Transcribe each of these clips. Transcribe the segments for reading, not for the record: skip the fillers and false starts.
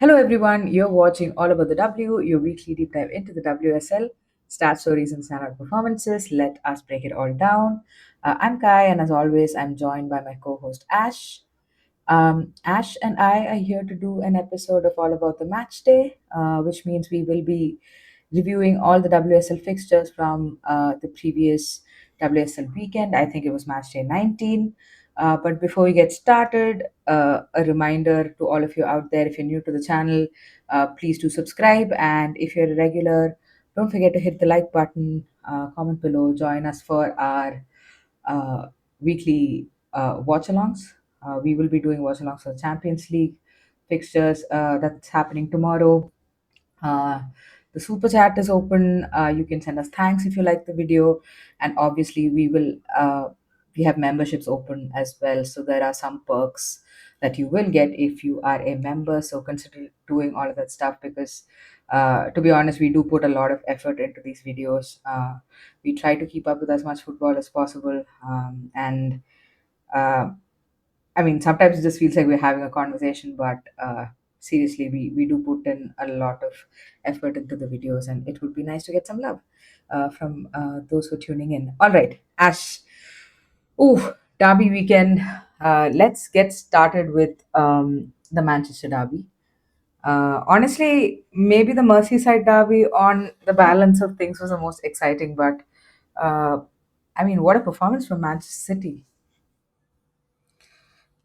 Hello, everyone. You're watching All About the W, your weekly deep dive into the WSL, stat stories and standout performances. Let us break it all down. I'm Kai, and as always, I'm joined by my co host Ash. Ash and I are here to do an episode of All About the Match Day, which means we will be reviewing all the WSL fixtures from the previous WSL weekend. I think it was Match Day 19. But before we get started, a reminder to all of you out there, if you're new to the channel, please do subscribe. And if you're a regular, don't forget to hit the like button, comment below, join us for our weekly watch alongs. We will be doing watch alongs for the Champions League fixtures that's happening tomorrow. Uh, the super chat is open. You can send us thanks if you like the video, and obviously we have memberships open as well. So there are some perks that you will get if you are a member. So consider doing all of that stuff because, to be honest, we do put a lot of effort into these videos. We try to keep up with as much football as possible, and uh, I mean, sometimes it just feels like we're having a conversation, but seriously, we do put in a lot of effort into the videos, and it would be nice to get some love from those who are tuning in. All right, Ash. Ooh, Derby weekend. Let's get started with the Manchester Derby. Honestly, maybe the Merseyside Derby on the balance of things was the most exciting, but uh, I mean, what a performance from Manchester City.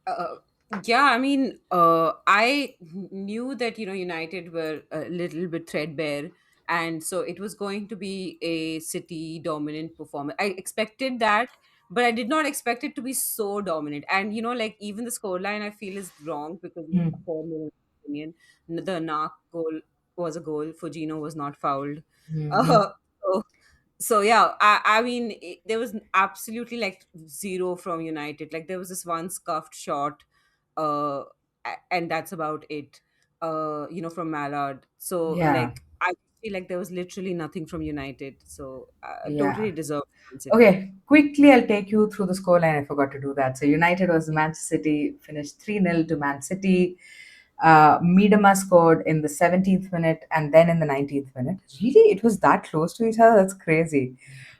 Uh, yeah, I mean, I knew that United were a little bit threadbare, and so it was going to be a City dominant performance. I expected that, but I did not expect it to be so dominant. And like even the scoreline, I feel is wrong because Hmm. for my opinion, the knock goal was a goal. Fujino was not fouled. Hmm. Uh, so yeah, I mean there was absolutely like zero from United. Like there was this one scuffed shot, uh and that's about it, from Mallard. So Yeah, like I feel like there was literally nothing from United, so yeah. totally deserved Man City. Okay, quickly I'll take you through the scoreline. I forgot to do that. So United was Manchester City, finished 3-0 to Man City. Miedema scored in the 17th minute and then in the 19th minute. Really? It was that close to each other? That's crazy.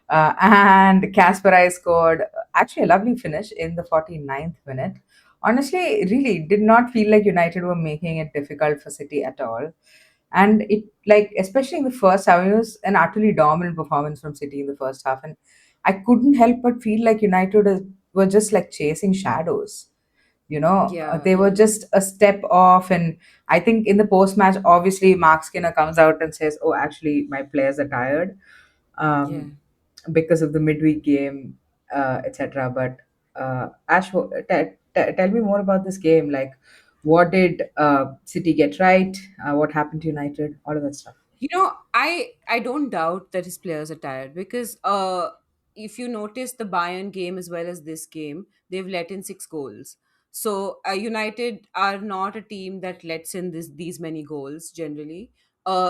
And Kasparai scored actually a lovely finish in the 49th minute. Honestly, really did not feel like United were making it difficult for City at all. And it, like, especially in the first half, it was an utterly dominant performance from City in the first half. And I couldn't help but feel like were just like chasing shadows. Yeah, They were just a step off. And I think in the post match, obviously, Mark Skinner comes out and says, "Oh, actually, my players are tired yeah. because of the midweek game, etc." But Ash, tell me more about this game. Like, what did City get right? What happened to United? All of that stuff. I don't doubt that his players are tired because if you notice the Bayern game as well as this game, they've let in 6 goals. So United are not a team that lets in these many goals generally.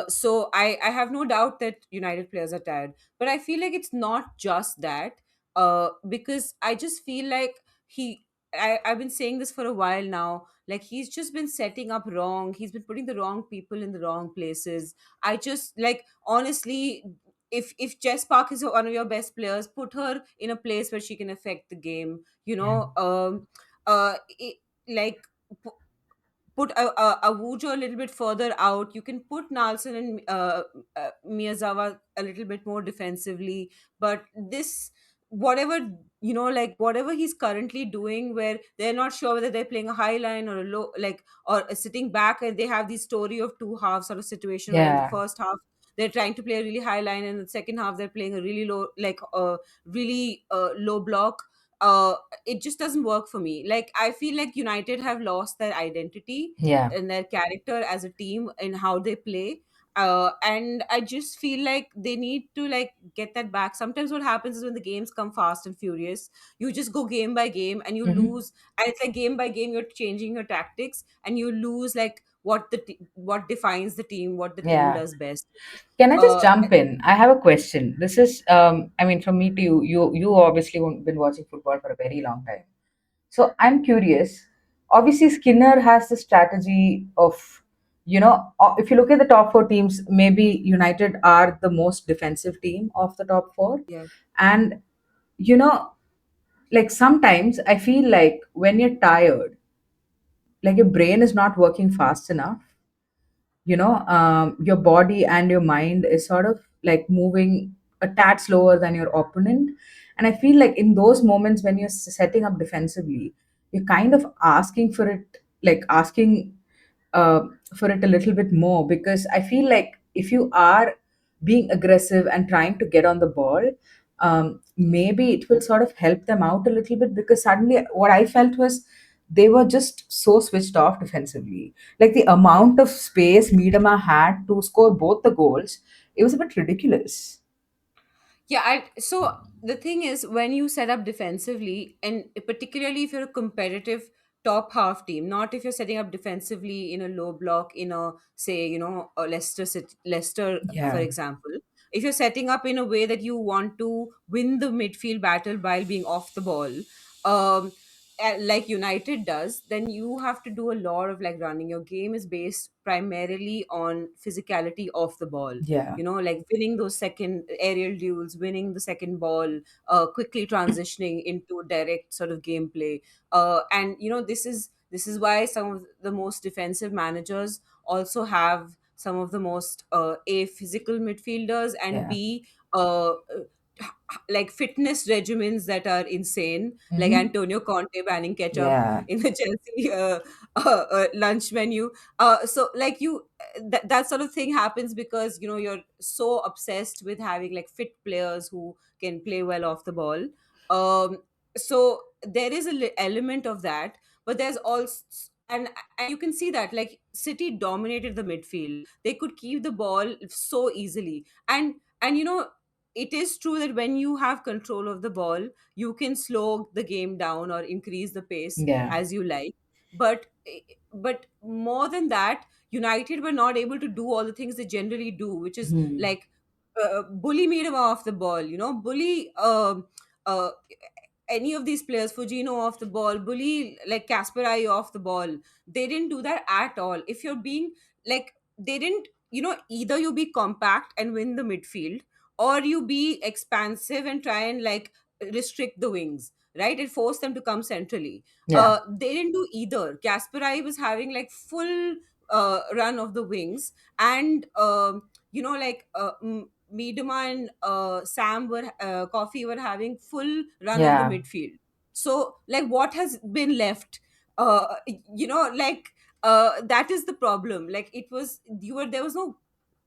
So I have no doubt that United players are tired, but I feel like it's not just that. Because I just feel like I've been saying this for a while now. Like he's just been setting up wrong. He's been putting the wrong people in the wrong places. I just like honestly, if Jess Park is one of your best players, put her in a place where she can affect the game. Yeah. It, like put a Wujo a little bit further out. You can put Nalson and Miyazawa a little bit more defensively. But this, whatever, like whatever he's currently doing, where they're not sure whether they're playing a high line or a low, like, or a sitting back, and they have this story of two halves sort of situation where in the Yeah. first half, they're trying to play a really high line, and in the second half, they're playing a really low, like a really low block. It just doesn't work for me. Like I feel like United have lost their identity Yeah. and their character as a team in how they play. And I just feel like they need to like get that back. Sometimes what happens is when the games come fast and furious, you just go game by game and you Hmm. lose. And it's like game by game, you're changing your tactics and you lose like what defines the team, what the team Yeah. does best. Can I just Uh, jump in? I have a question. This is, I mean, from me to you. You obviously been watching football for a very long time. So I'm curious. Obviously, Skinner has the strategy of if you look at the top four teams, maybe United are the most defensive team of the top four. Yeah. And, you know, like sometimes I feel like when you're tired, like your brain is not working fast enough. Your body and your mind is sort of like moving a tad slower than your opponent. And I feel like in those moments when you're setting up defensively, you're kind of asking for it, like asking uh, for it a little bit more, because I feel like if you are being aggressive and trying to get on the ball, maybe it will sort of help them out a little bit, because suddenly what I felt was they were just so switched off defensively. Like the amount of space Miedema had to score both the goals, it was a bit ridiculous. Yeah, so the thing is, when you set up defensively, and particularly if you're a competitive top half team, not if you're setting up defensively in a low block in a, say, a Leicester, for Yeah, example, if you're setting up in a way that you want to win the midfield battle while being off the ball, um, like United does, then you have to do a lot of like running. Your game is based primarily on physicality off the ball, yeah, like winning those second aerial duels, winning the second ball, quickly transitioning into direct sort of gameplay. And this is why some of the most defensive managers also have some of the most a physical midfielders, and yeah. b like fitness regimens that are insane, like Hmm. Antonio Conte banning ketchup Yeah, in the Chelsea lunch menu. So like that sort of thing happens because you're so obsessed with having like fit players who can play well off the ball. So there is element of that, but there's also, and you can see that like City dominated the midfield. They could keep the ball so easily, and it is true that when you have control of the ball, you can slow the game down or increase the pace yeah. as you like. But more than that, United were not able to do all the things they generally do, which is Hmm. like bully Miedema off the ball, bully uh, any of these players, Fujino off the ball, bully like Kasparai off the ball. They didn't do that at all. If you're being like, they didn't, either you be compact and win the midfield, or you be expansive and try and like restrict the wings, right? It forced them to come centrally. Yeah, They didn't do either. Kasparai was having like full run of the wings, and like Miedema and Sam were Coffee were having full run of the yeah, midfield. So like what has been left? Like that is the problem. Like it was you were there was no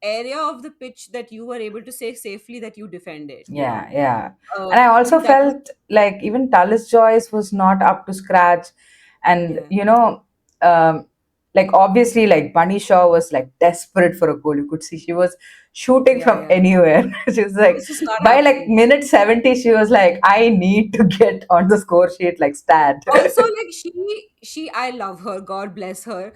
area of the pitch that you were able to say safely that you defended. yeah, yeah. Uh, And I also that was felt like even Talis Joyce was not up to scratch. And, yeah, um, like obviously, like Bunny Shaw was like desperate for a goal. You could see she was shooting yeah, from yeah. anywhere. She was like, It's just not by like happening. minute 70, she was like, I need to get on the score sheet like stat. Also, like she I love her, God bless her.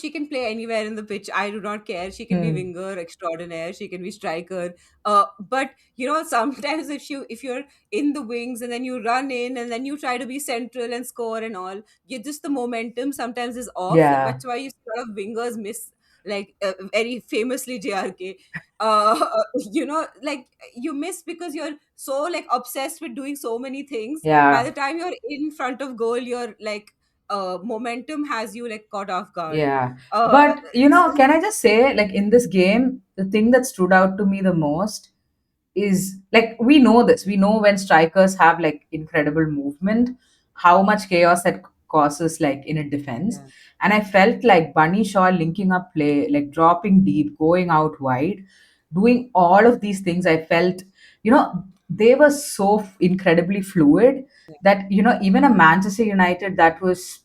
She can play anywhere in the pitch. I do not care. She can be Hmm. winger extraordinaire, she can be striker. But sometimes if you're in the wings and then you run in and then you try to be central and score and all, you just the momentum sometimes is off. Yeah, That's why you see a lot of wingers miss, like very famously JRK. Like you miss because you're so like obsessed with doing so many things. By yeah. the time you're in front of goal, you're like momentum has you like caught off guard. Yeah. uh But, so can I just say, like, in this game, the thing that stood out to me the most is like, we know this. We know when strikers have like incredible movement, how much chaos that causes, like, in a defense. yeah, And I felt like Bunny Shaw linking up play, like dropping deep, going out wide, doing all of these things. I felt, they were so incredibly fluid that, even a Manchester United that was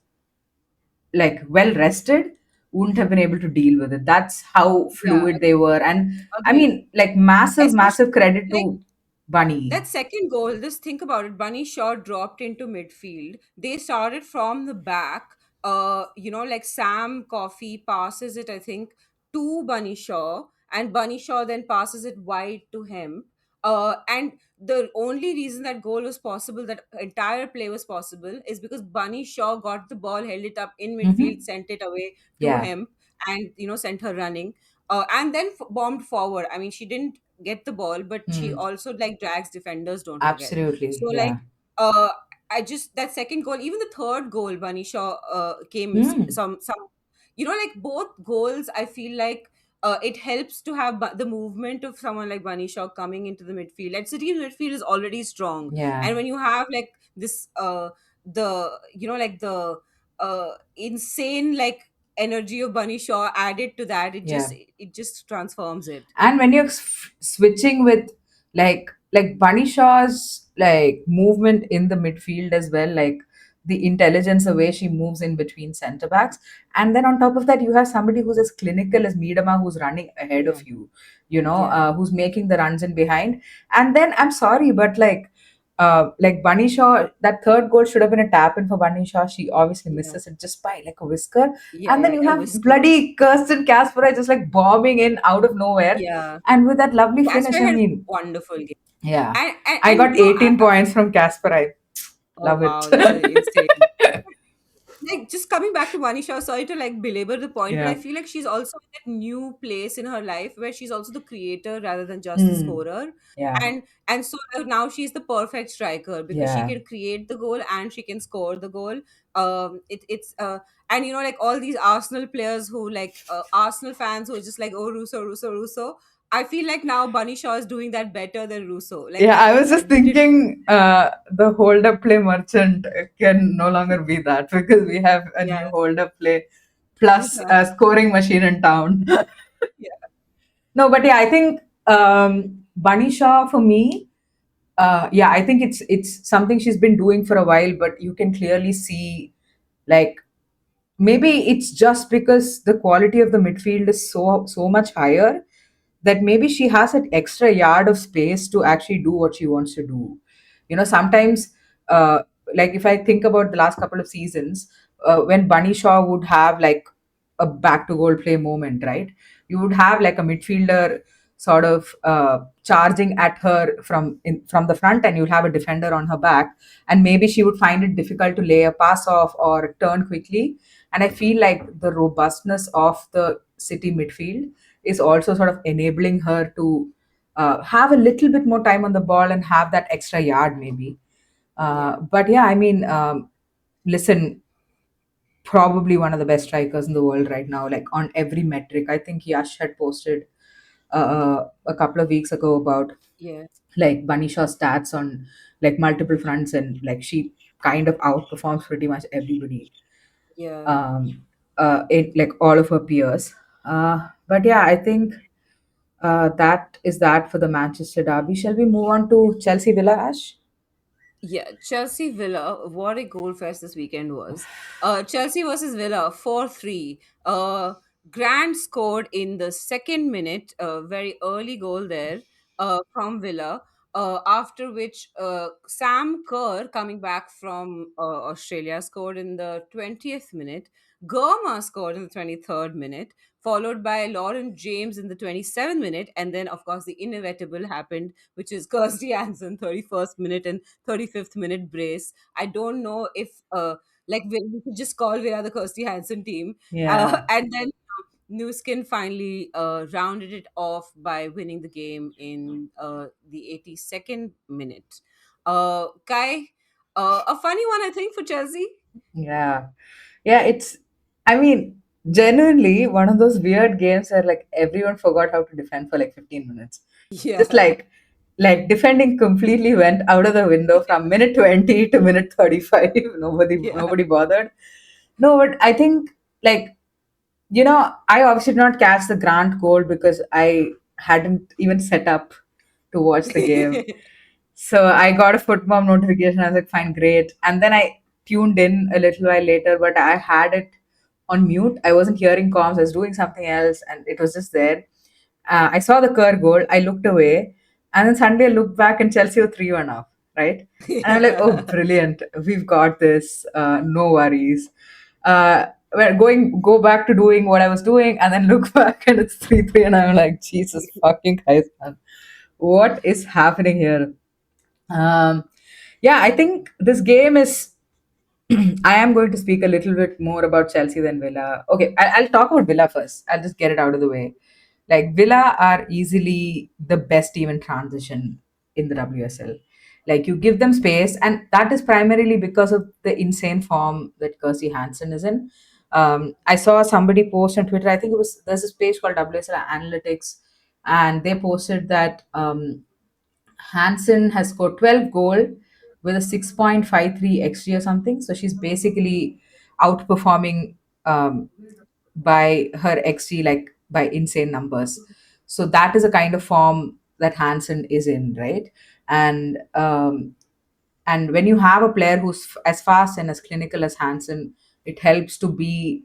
like well rested wouldn't have been able to deal with it. That's how yeah, fluid they were. And I agreed. mean, like, massive, Especially massive credit like to Bunny. that second goal, just think about it. Bunny Shaw dropped into midfield. They started from the back. Like Sam Coffee passes it, I think, to Bunny Shaw, and Bunny Shaw then passes it wide to him. And the only reason that goal was possible, that entire play was possible, is because Bunny Shaw got the ball, held it up in midfield, Hmm. sent it away to Yeah, him, and sent her running, and then bombed forward. I mean, she didn't get the ball, but she Hmm. also like drags defenders, don't forget. Absolutely. So like Yeah. uh I just that second goal, even the third goal, Bunny Shaw came Hmm. some like both goals, I feel like it helps to have the movement of someone like Bunny Shaw coming into the midfield. Like City's midfield is already strong, Yeah. and when you have like this the like the insane like energy of Bunny Shaw added to that, Yeah. it just transforms it. And when you're switching with like Bunny Shaw's like movement in the midfield as well, like the intelligence, the way she moves in between center backs, and then on top of that, you have somebody who's as clinical as Miedema, who's running ahead Yeah, of you, yeah, who's making the runs in behind. And then I'm sorry, but like Bunny Shaw, that third goal should have been a tap in for Bunny Shaw. She obviously yeah, misses it just by like a whisker. yeah, And then yeah, you a have whisker. bloody Kirsten Kasper just like bombing in out of nowhere. Yeah, And with that lovely finish, Casper I had a mean, wonderful game. yeah. I And got 18 points from Casper. I oh love it. wow, that's insane. Like just coming back to Manisha, sorry to like belabor the point, but I Yeah. feel like she's also in that new place in her life where she's also the creator rather than just the Hmm. scorer. Yeah. And so now she's the perfect striker because she Yeah. can create the goal and she can score the goal. It's and like all these Arsenal players who like Arsenal fans who are just like, oh, Russo, Russo, Russo. I feel like now Bunny Shaw is doing that better than Russo. Like Yeah, I was just did thinking the hold up play merchant can no longer be that because we have a yeah. new hold up play plus a Exactly. scoring machine in town. Yeah. No, but yeah, I think Bunny Shaw for me, yeah, I think it's something she's been doing for a while, but you can clearly see like maybe it's just because the quality of the midfield is so much higher that maybe she has an extra yard of space to actually do what she wants to do. Sometimes, uh, like if I think about the last couple of seasons, when Bunny Shaw would have like a back to goal play moment, right? You would have like a midfielder sort of charging at her from the front, and you'd have a defender on her back, and maybe she would find it difficult to lay a pass off or turn quickly. And I feel like the robustness of the City midfield is also sort of enabling her to have a little bit more time on the ball and have that extra yard maybe. Yeah. But yeah, I mean, listen, probably one of the best strikers in the world right now, like on every metric. I think Yash had posted a couple of weeks ago about Yeah. like Bunny Shaw stats on like multiple fronts, and like she kind of outperforms pretty much everybody, Yeah. um, like all of her peers. But yeah, I think that is that for the Manchester derby. Shall we move on to Chelsea Villa, Ash? Yeah, Chelsea Villa, what a goal fest this weekend was. Chelsea versus Villa, 4-3. Grant scored in the second minute, a very early goal there from Villa. After which Sam Kerr, coming back from Australia, scored in the 20th minute. Goma scored in the 23rd minute, followed by Lauren James in the 27th minute. And then, of course, the inevitable happened, which is Kirsty Hansen, 31st minute and 35th minute brace. I don't know if like we could just call Vera the Kirsty Hansen team. Yeah, And then Newskin finally rounded it off by winning the game in the 82nd minute. Kai, a funny one, I think, for Chelsea. yeah, yeah. I mean, genuinely one of those weird games where like everyone forgot how to defend for like 15 minutes. Just Yeah. like defending completely went out of the window from minute 20 to minute 35. Yeah. Nobody bothered. No, but I think like I obviously did not catch the Grant goal because I hadn't even set up to watch the game. So I got a football notification. I was like, fine, great. And then I tuned in a little while later, but I had it on mute. I wasn't hearing comms. I was doing something else, and it was just there. I saw the Kerr goal. I looked away, and then Sunday I looked back, and Chelsea were 3-1 off, right? And I'm like, oh, Yeah. brilliant. We've got this. No worries. Well, go back to doing what I was doing, and then look back, and it's 3-3, and I'm like, Jesus fucking Christ, man. What is happening here? Um, yeah, I think this game is. I am going to speak a little bit more about Chelsea than Villa. Okay, I'll talk about Villa first. I'll just get it out of the way. Like Villa are easily the best team in transition in the WSL. Like you give them space, and that is primarily because of the insane form that Kirsty Hansen is in. I saw somebody post on Twitter. I think it was there's this page called WSL Analytics, and they posted that Hansen has scored 12 goal with a 6.53 xG or something. So she's basically outperforming by her xG like by insane numbers. So that is a kind of form that Hansen is in, right? And and when you have a player who's as fast and as clinical as Hansen, it helps to be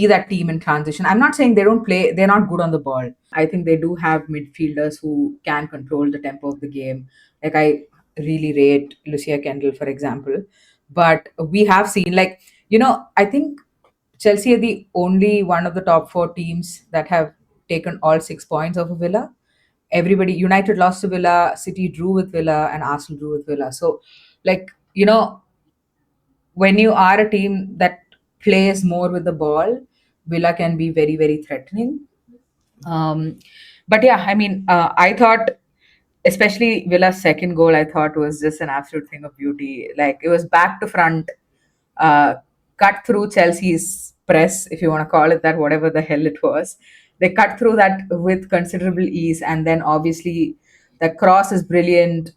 that team in transition. I'm not saying they don't play, they're not good on the ball. I think they do have midfielders who can control the tempo of the game. Like I really rate Lucia Kendall, for example. But we have seen, like, I think Chelsea are the only one of the top four teams that have taken all 6 points off of Villa. Everybody, United lost to Villa, City drew with Villa, and Arsenal drew with Villa. So, like, when you are a team that plays more with the ball, Villa can be very, very threatening. Um, but yeah, I mean, I thought, especially Villa's second goal, I thought was just an absolute thing of beauty. Like it was back to front, uh, cut through Chelsea's press, if you want to call it that, whatever the hell it was. They cut through that with considerable ease, and then obviously the cross is brilliant.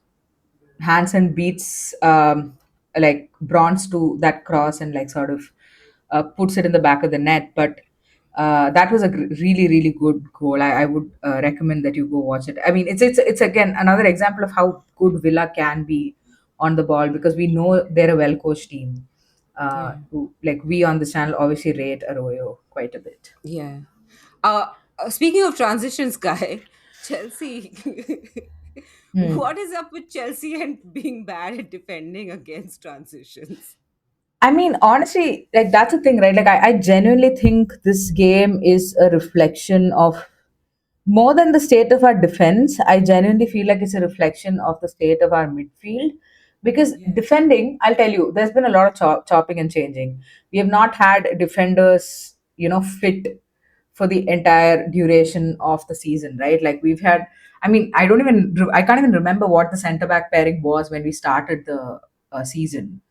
Hansen beats like Bronze to that cross and like sort of puts it in the back of the net. But that was a really really good goal. I would recommend that you go watch it. I mean, it's again another example of how good Villa can be on the ball because we know they're a well coached team. Yeah. Who, like we on this channel obviously rate Arroyo quite a bit. Yeah. Uh, Speaking of transitions, guy, Chelsea. Hmm. What is up with Chelsea and being bad at defending against transitions? I mean, honestly, like that's the thing, right? Like, I genuinely think this game is a reflection of more than the state of our defense. I genuinely feel like it's a reflection of the state of our midfield. Because Yeah. defending, I'll tell you, there's been a lot of chopping and changing. We have not had defenders, fit for the entire duration of the season, right? Like we've had, I mean, I can't even remember what the center back pairing was when we started the season.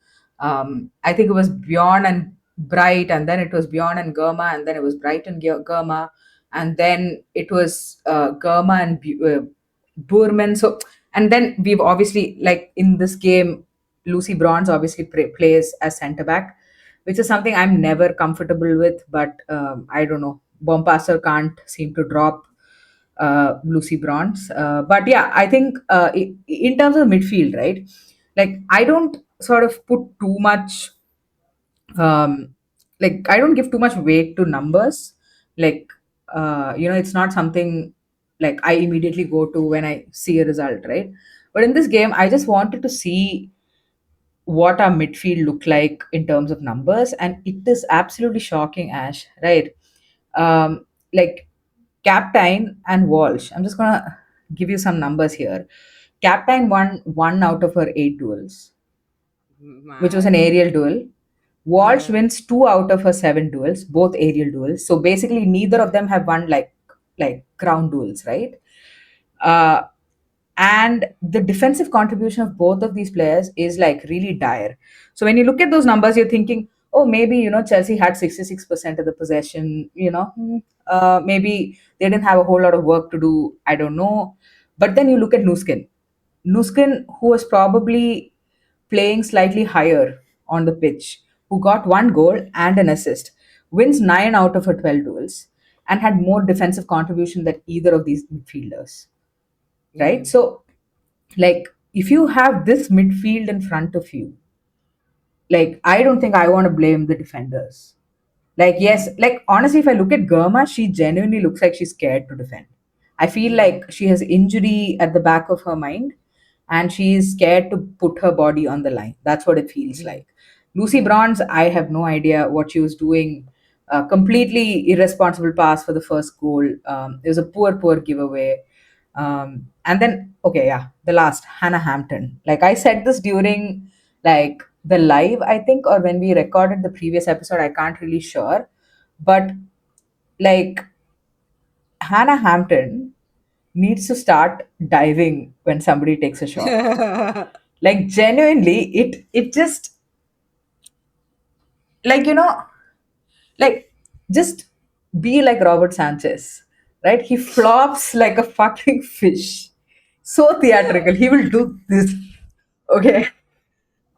I think it was Bjorn and Bright, and then it was Bjorn and Germa, and then it was Bright and Germa, and then it was Germa and Burman. So, and then we've obviously, like in this game, Lucy Bronze obviously plays as centre back, which is something I'm never comfortable with. But I don't know. Bompasser can't seem to drop Lucy Bronze. But yeah, I think in terms of midfield, right? Like I don't sort of put too much um like I don't give too much weight to numbers. Like it's not something like I immediately go to when I see a result, right? But in this game I just wanted to see what our midfield look like in terms of numbers, and it is absolutely shocking, Ash, right? Like Captain and Walsh, I'm just gonna give you some numbers here. Captain won one out of her eight duels, which was an Mad. aerial duel. Walsh Yeah. wins two out of her seven duels, both aerial duels. So basically, neither of them have won like ground duels, right? Uh, and the defensive contribution of both of these players is like really dire. So when you look at those numbers, you're thinking, oh, maybe Chelsea had 66% of the possession. Maybe they didn't have a whole lot of work to do. I don't know, but then you look at Nuskin, who was probably playing slightly higher on the pitch, who got one goal and an assist, wins 9 out of her 12 duels, and had more defensive contribution than either of these midfielders, Yeah. right? So, like, if you have this midfield in front of you, like, I don't think I want to blame the defenders. Like, yes, like honestly, if I look at Germa, she genuinely looks like she's scared to defend. I feel Yeah. like she has injury at the back of her mind and she is scared to put her body on the line. That's what it feels Yeah. like. Lucy Yeah. Bronze, I have no idea what she was doing. Completely irresponsible pass for the first goal. It was a poor, poor giveaway. And then, okay, yeah, the last, Hannah Hampton. Like I said this during like the live, I think, or when we recorded the previous episode, I can't really sure. But like Hannah Hampton needs to start diving when somebody takes a shot. Like genuinely, it just like like just be like Robert Sanchez, right? He flops like a fucking fish. So theatrical. He will do this, okay,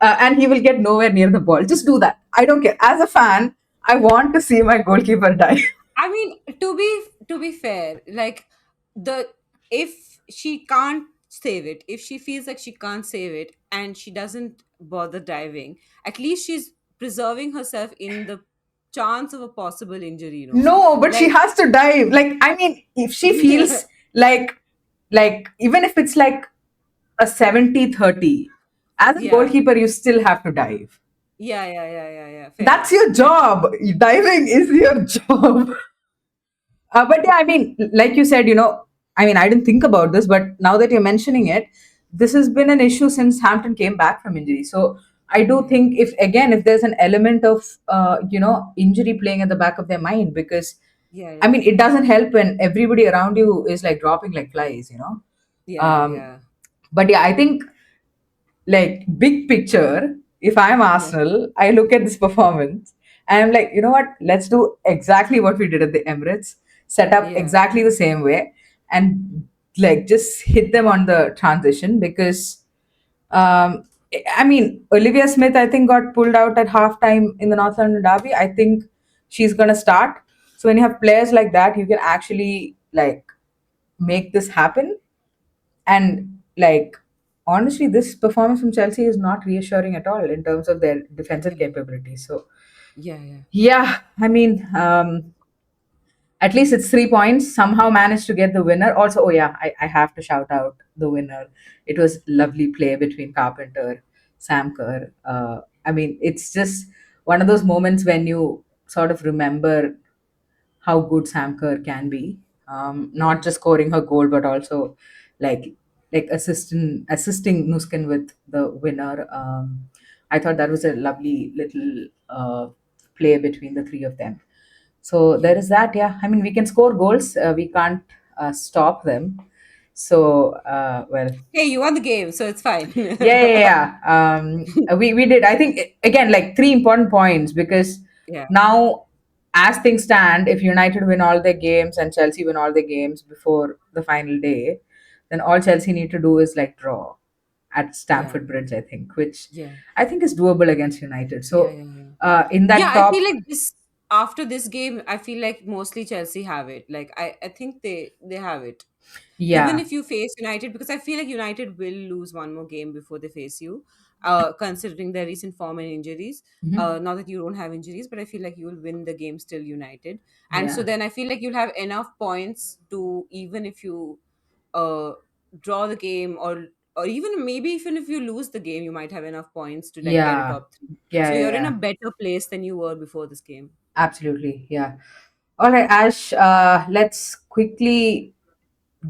and he will get nowhere near the ball. Just do that. I don't care. As a fan, I want to see my goalkeeper die. I mean, to be fair, like the if she can't save it, if she feels like she can't save it and she doesn't bother diving, at least she's preserving herself in the chance of a possible injury, No, but she Like has to dive. Like, I mean, if she yeah, feels like even if it's like a 70-30, as a yeah, goalkeeper, you still have to dive. yeah. Fair. That's your job. Diving is your job. But yeah, I mean, like you said, I mean, I didn't think about this, but now that you're mentioning it, this has been an issue since Hampton came back from injury. So I do Yeah, think if there's an element of, injury playing at the back of their mind, because I mean, it doesn't help when everybody around you is like dropping like flies. Um, yeah, but yeah, I think like big picture, if I'm yeah, Arsenal, I look at this performance and I'm like, you know what? Let's do exactly what we did at the Emirates, set up yeah, exactly the same way, and like just hit them on the transition because I mean, Olivia Smith, I think, got pulled out at halftime in the North London Derby. I think she's gonna start. So when you have players like that, you can actually like make this happen. And like honestly, this performance from Chelsea is not reassuring at all in terms of their defensive yeah, capabilities. So yeah. yeah, I mean, at least it's 3 points. Somehow managed to get the winner. Also, oh yeah, I have to shout out the winner. It was lovely play between Carpenter, Sam Kerr. I mean, it's just one of those moments when you sort of remember how good Sam Kerr can be. Not Yeah, just scoring her goal, but also like assisting Nuskin with the winner. I thought that was a lovely little play between the three of them. So there yeah. is that. Yeah, I mean we can score goals. We can't stop them. So well, Hey, you won the game, so it's fine. yeah. We did. I think again like three important points because Yeah, now, as things stand, if United win all their games and Chelsea win all their games before the final day, then all Chelsea need to do is like draw at yeah, Stamford Bridge. I think, which yeah. I think is doable against United. Yeah, So yeah, yeah. in Yeah, that I feel top, like this after this game, I feel like mostly Chelsea have it. Like I think they have it. Even yeah. if you face United, because I feel like United will lose one more game before they face you, considering their recent form and injuries. Mhm. Not that you don't have injuries, but I feel like you will win the game still United. And so Yeah. then I feel like you'll have enough points to, even if you uh draw the game, or even maybe even if you lose the game, you might have enough points to like get a Yeah. top three. Yeah. So Yeah. you're in a Yeah. better place than you were before this game. Absolutely. Yeah. All right, Ash. Let's quickly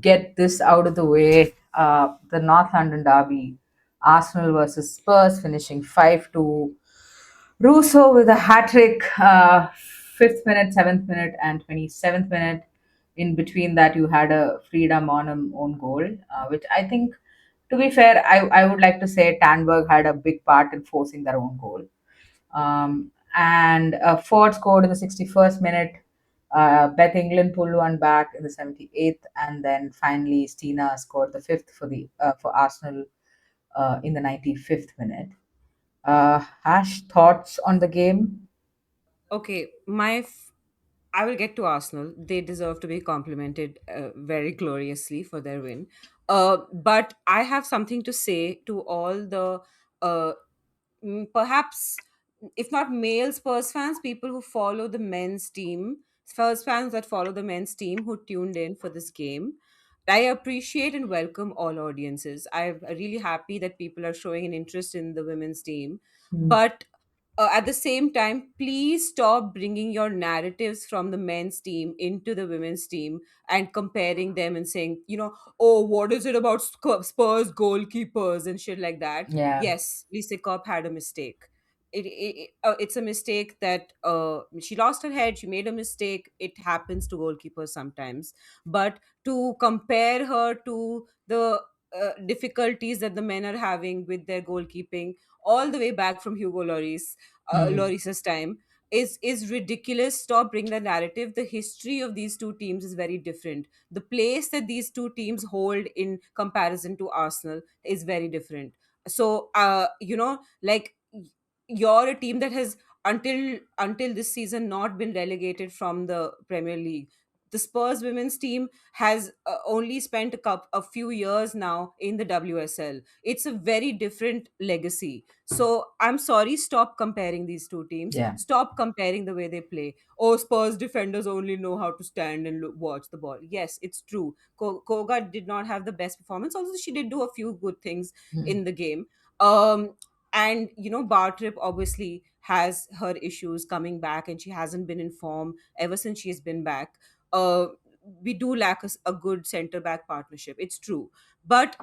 get this out of the way. The North London Derby, Arsenal versus Spurs, finishing 5-2. Russo with a hat trick, fifth minute, 7th minute, and 27th minute. In between that, you had a Freedom on own goal, which I think, to be fair, I would like to say Tanberg had a big part in forcing their own goal. And Ford scored in the 61st minute. Beth England pulled one back in the 78th, and then finally Stina scored the fifth for Arsenal in the 95th minute. Ash, thoughts on the game? Okay, I will get to Arsenal. They deserve to be complimented very gloriously for their win. But I have something to say to all the uh, perhaps, if not male Spurs fans, people who follow the men's team, Spurs fans that follow the men's team who tuned in for this game. I appreciate and welcome all audiences. I'm really happy that people are showing an interest in the women's team. Mm. But at the same time, please stop bringing your narratives from the men's team into the women's team and comparing them and saying, oh, what is it about Spurs goalkeepers and shit like that. Yeah, Yes, Lisa Kopp had a mistake. It's a mistake that she lost her head. She made a mistake. It happens to goalkeepers sometimes. But to compare her to the difficulties that the men are having with their goalkeeping, all the way back from Hugo mm, Lloris's time, is ridiculous. Stop bringing the narrative. The history of these two teams is very different. The place that these two teams hold in comparison to Arsenal is very different. So, like, you're a team that has, until this season, not been relegated from the Premier League. The Spurs women's team has only spent a few years now in the WSL. It's a very different legacy. So I'm sorry, stop comparing these two teams. yeah, Stop comparing the way they play. Oh, Spurs defenders only know how to stand and watch the ball. Yes, it's true. Koga did not have the best performance, although she did do a few good things mm, in the game. Um, and Bartrip obviously has her issues coming back, and she hasn't been in form ever since she's been back. uh, we do lack a good center back partnership. It's true. But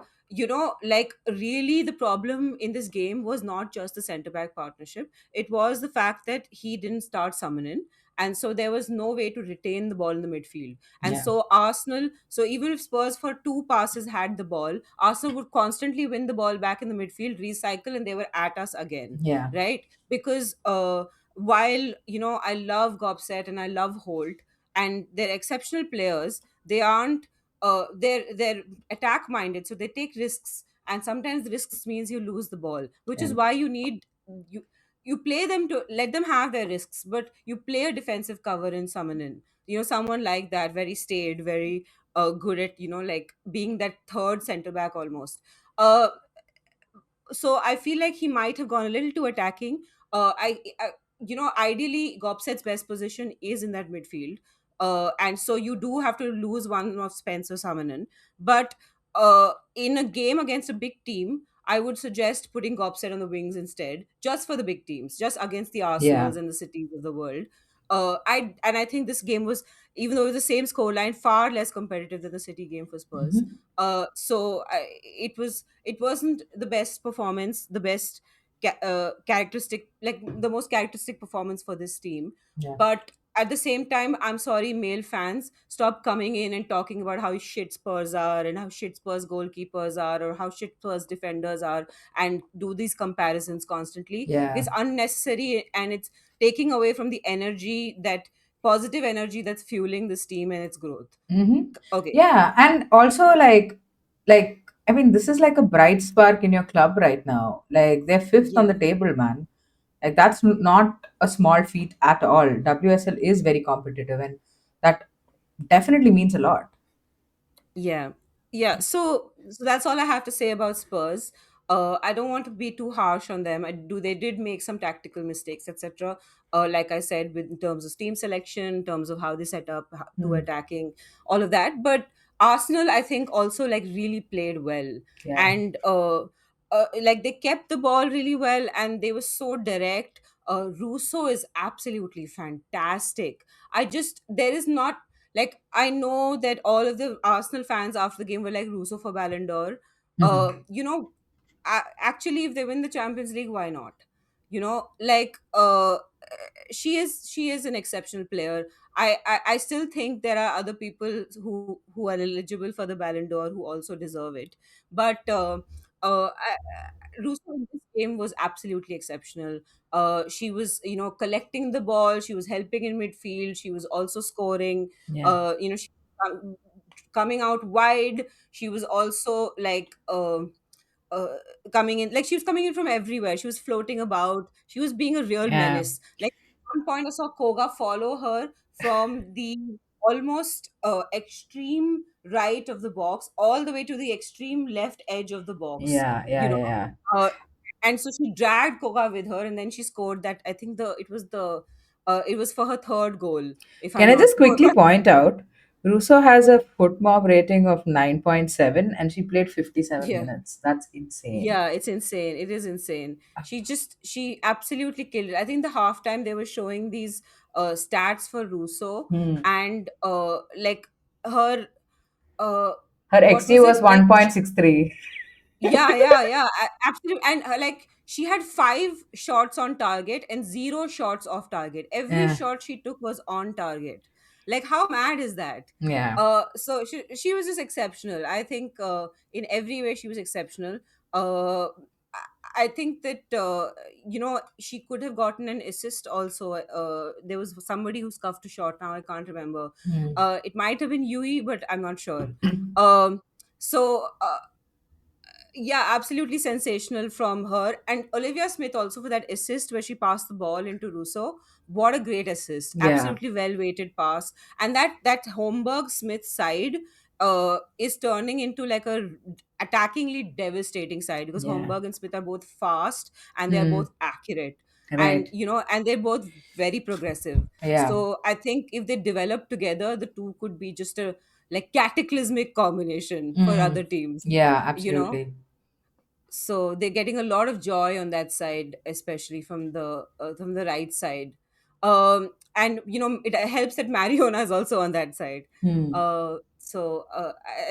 like, really, the problem in this game was not just the center back partnership. It was the fact that he didn't start summoning, and so there was no way to retain the ball in the midfield. And yeah, so Arsenal, so even if Spurs for two passes had the ball, Arsenal would constantly win the ball back in the midfield, recycle, and they were at us again. yeah, Right? Because while I love Gobset and I love Holt, and they're exceptional players, they aren't they're attack minded, so they take risks, and sometimes the risks means you lose the ball, which yeah. is why you you play them to let them have their risks, but you play a defensive cover in someone, someone like that, very staid, very good at like being that third center back almost. So I feel like he might have gone a little too attacking. Ideally, Gobset's best position is in that midfield, and so you do have to lose one of Spencer Summonen. But in a game against a big team, I would suggest putting Gobset on the wings instead, just for the big teams, just against the Yeah. Arsenals and the Cities of the world. I think this game was, even though it was the same scoreline, far less competitive than the City game for Spurs. Hmm. It wasn't the best performance, the best characteristic, like the most characteristic performance for this team. Yeah. But at the same time, I'm sorry, male fans, stop coming in and talking about how shit Spurs are and how shit Spurs goalkeepers are or how shit Spurs defenders are, and do these comparisons constantly. Yeah. It's unnecessary, and it's taking away from the energy, that positive energy that's fueling this team and its growth. Hmm. Okay. Yeah, and also like I mean, this is like a bright spark in your club right now. Like they're fifth on Yeah. the table, man. Like that's not a small feat at all. WSL is very competitive, and that definitely means a lot. Yeah. Yeah. So that's all I have to say about Spurs. I don't want to be too harsh on them. They did make some tactical mistakes, etc. Like I said, in terms of team selection, in terms of how they set up to Hmm. attacking, all of that. But Arsenal, I think, also like really played well, Yeah. and like they kept the ball really well, and they were so direct. Russo is absolutely fantastic. I just there is not, like, I know that all of the Arsenal fans after the game were like Russo for Ballon d'Or. Hmm. Actually, if they win the Champions League, why not? Like, she is an exceptional player. I still think there are other people who are eligible for the Ballon d'Or who also deserve it. But Russo in this game was absolutely exceptional. She was, collecting the ball. She was helping in midfield. She was also scoring. Yeah. She coming out wide. She was also like uh, coming in, like she was coming in from everywhere. She was floating about. She was being a real Yeah. menace. Like, at one point, I saw Koga follow her from the almost extreme right of the box all the way to the extreme left edge of the box. Yeah. You Yeah. know, Yeah. uh, and so she dragged Koga with her, and then she scored that. I think it was for her third goal, if Can I'm I not. just No, quickly point out? Russo has a foot mob rating of 9.7 and she played 57 Yeah. minutes. That's insane. Yeah, it's insane. It is insane. She absolutely killed it. I think the halftime they were showing these stats for Russo, Hmm. and like her uh Her what XG was was it? Like, 1.63. yeah, absolutely. And like she had five shots on target and zero shots off target. Every Yeah. shot she took was on target. Like, how mad is that? Yeah. So she was just exceptional. I think in every way she was exceptional. I think that she could have gotten an assist also. There was somebody who scuffed a shot. Now I can't remember. Hmm. It might have been Yui, but I'm not sure. Um, so yeah, absolutely sensational from her. And Olivia Smith also for that assist where she passed the ball into Russo. What a great assist. Yeah. Absolutely well weighted pass. And that Holmberg Smith side is turning into like a attackingly devastating side, because Yeah. Holmberg and Smith are both fast and they are Hmm. both accurate. And Right. and they're both very progressive. Yeah. So I think if they develop together, the two could be just a like cataclysmic combination for Hmm. other teams. Yeah, you know absolutely. so they're getting a lot of joy on that side, especially from the right side. And it helps that Mariona is also on that side. Hmm. I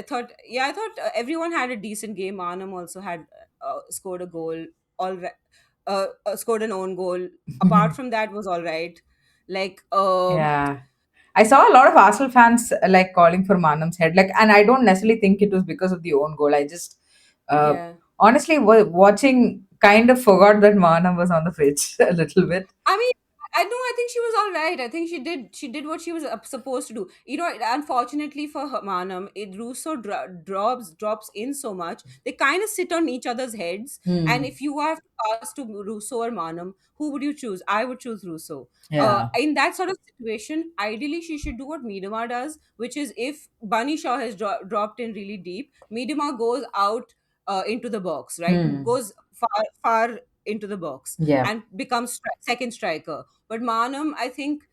thought, yeah, I thought everyone had a decent game. Arnhem also had scored a goal, all right, scored an own goal. Apart from that, was all right. Like, Yeah. I saw a lot of Arsenal fans like calling for Manam's head. Like, and I don't necessarily think it was because of the own goal. I just, uh, yeah. honestly, watching, kind of forgot that Manam was on the pitch a little bit. I mean, I know. I think she was all right. I think she did what she was supposed to do. Unfortunately for her, Manam, Russo drops in so much. They kind of sit on each other's heads. And Hmm. if you have to pass to Russo or Manam, who would you choose? I would choose Russo. Yeah. In that sort of situation, ideally she should do what Miedema does, which is if Bunny Shaw has dropped in really deep, Miedema goes out into the box, right? Hmm. Goes far into the box Yeah. and becomes second striker. But Manam, I think,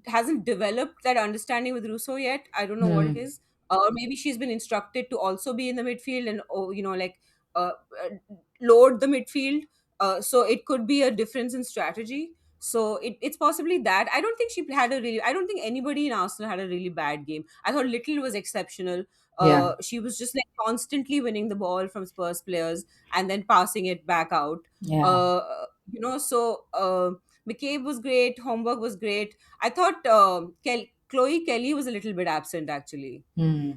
hasn't developed that understanding with Russo yet. I don't know what it Hmm. is. Or maybe she's been instructed to also be in the midfield and, uh, uh, load the midfield. So it could be a difference in strategy. So it's possibly that. I don't think anybody in Arsenal had a really bad game. I thought Little was exceptional. Yeah. She was just like constantly winning the ball from Spurs players and then passing it back out. Yeah. uh, McCabe was great. Homburg was great. I thought Chloe Kelly was a little bit absent actually. Hmm.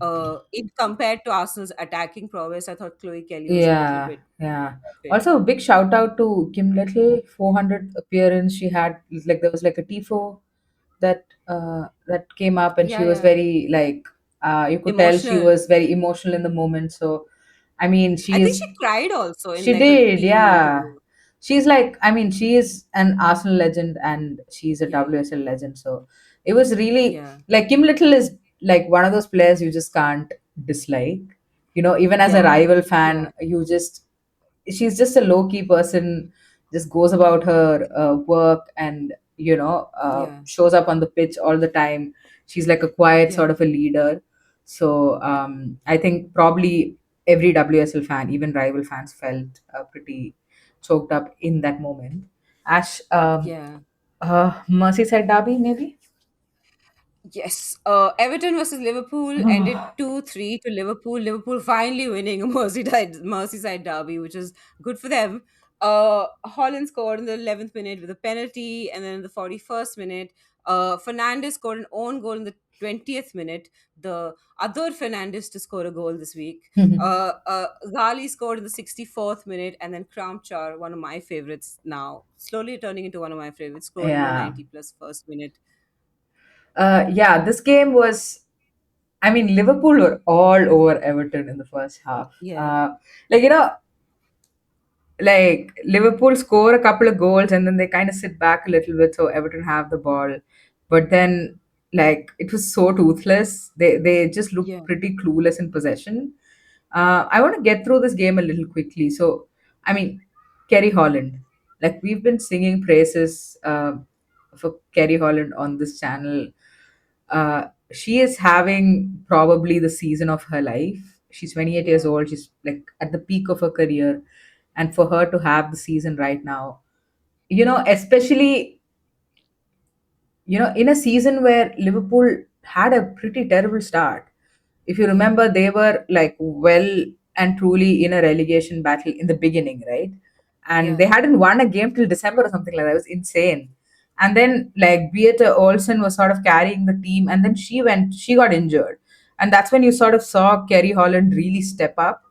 In compared to Arsenal's attacking prowess, I thought Chloe Kelly was a little Yeah, bit yeah. fit. Also, a big shout out to Kim Little, 400 appearance. She had, like, there was like a tifo that came up, and she Yeah, was yeah. very like, you could tell she Emotional. was very emotional in the moment. So, I mean, I she think is. she cried also in She like a did, team yeah. interview. She's like, I mean, she is an Arsenal legend and she's a Yeah, WSL legend. So it was really yeah, like Kim Little is like one of those players you just can't dislike. Even as a yeah, rival yeah, fan, she's just a low key person, just goes about her work and, yeah, shows up on the pitch all the time. She's like a quiet yeah, sort of a leader. So I think probably every WSL fan, even rival fans, felt pretty choked up in that moment. Ash, yeah. Merseyside derby, maybe? Yes, Everton versus Liverpool ended 2-3 to Liverpool. Liverpool finally winning a Merseyside derby, which is good for them. Holland scored in the 11th minute with a penalty, and then in the 41st minute, Fernandes scored an own goal in the 20th minute. The other Fernandes to score a goal this week. Ghali scored in the 64th minute, and then Kramchar, one of my favorites now, slowly turning into one of my favorites, scored in the Yeah. 90 plus first minute. Yeah, this game was, I mean, Liverpool were all over Everton in the first half. Yeah. Like, like Liverpool score a couple of goals and then they kind of sit back a little bit so Everton have the ball. But then, like, it was so toothless. They just looked Yeah. pretty clueless in possession. I want to get through this game a little quickly. So, I mean, Kerry Holland. Like, we've been singing praises for Kerry Holland on this channel. she is having probably the season of her life. She's 28 years Yeah. old. She's like at the peak of her career. And for her to have the season right now, especially, in a season where Liverpool had a pretty terrible start. If you Yeah. remember, they were like well and truly in a relegation battle in the beginning, right? And Yeah. they hadn't won a game till December or something like that. It was insane. And then like Beata Olsen was sort of carrying the team, and then she got injured. And that's when you sort of saw Kerry Holland really step up.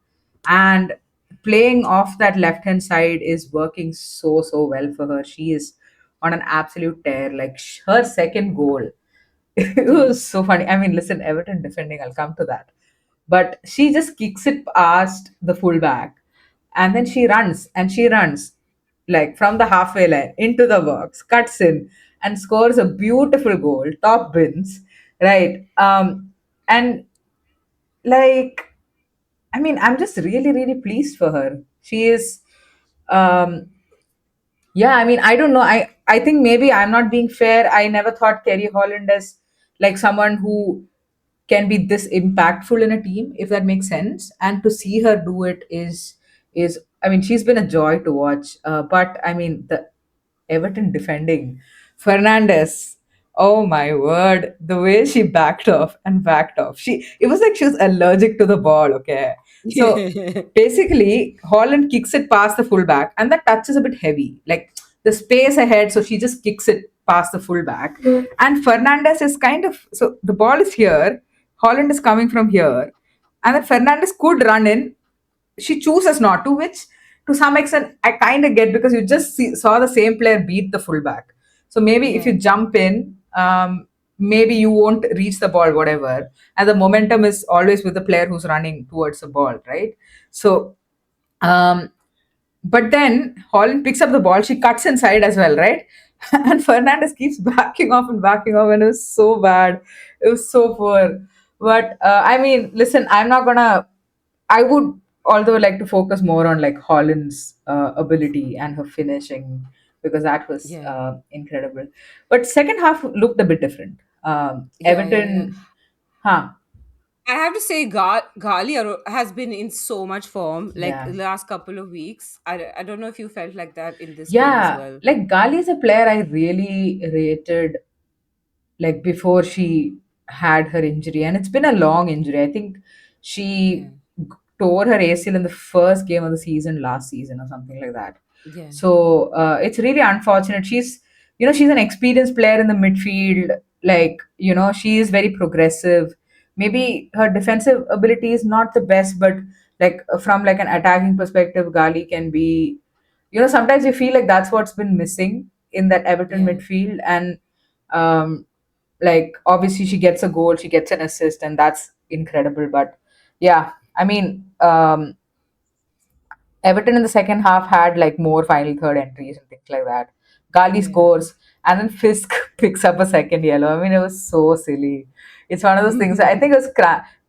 And playing off that left hand side is working so, so well for her. She is on an absolute tear. Like her second goal, it Yeah. was so funny. I mean, listen, Everton defending, I'll come to that. But she just kicks it past the fullback, and then she runs like from the halfway line into the box, cuts in, and scores a beautiful goal, top bins, right? And like, I mean, I'm just really, really pleased for her. She is, um, yeah, I mean, I don't know. I think maybe I'm not being fair. I never thought Kerry Holland as like someone who can be this impactful in a team, if that makes sense. And to see her do it is I mean, she's been a joy to watch. But I mean, the Everton defending, Fernandez. Oh my word, the way she backed off and backed off. It was like she was allergic to the ball, okay? So basically, Holland kicks it past the fullback, and that touch is a bit heavy. Like the space ahead, so she just kicks it past the fullback. And Fernandez is kind of so the ball is here, Holland is coming from here, and then Fernandez could run in, she chooses not to, which to some extent I kind of get because you just saw the same player beat the fullback. So maybe if you Yeah. jump in, maybe you won't reach the ball, whatever. And the momentum is always with the player who's running towards the ball, right? So, um, but then Holland picks up the ball, she cuts inside as well, right? And Fernandez keeps backing off, and it was so bad. It was so poor. But I mean, listen, I'm not gonna I would although like to focus more on like Holland's ability and her finishing because that was Yeah. incredible. But second half looked a bit different. Yeah. Yeah. Yeah. Everton, huh? I have to say, Gali has been in so much form, like the Yeah, last couple of weeks. I don't know if you felt like that in this game as yeah. well. Like Gali is a player I really rated like before she had her injury, and it's been a long injury. I think she Yeah. tore her ACL in the first game of the season last season or something like that. Yeah. So it's really unfortunate. She's an experienced player in the midfield. Like, she is very progressive. Maybe her defensive ability is not the best, but like from like an attacking perspective, Gali can be. Sometimes you feel like that's what's been missing in that Everton Yeah. midfield, and um, like obviously she gets a goal, she gets an assist, and that's incredible. But yeah, I mean, Everton in the second half had like more final third entries and things like that. Gali Yeah. scores, and then Fisk picks up a second yellow. I mean, it was so silly. It's one of those things. I think it was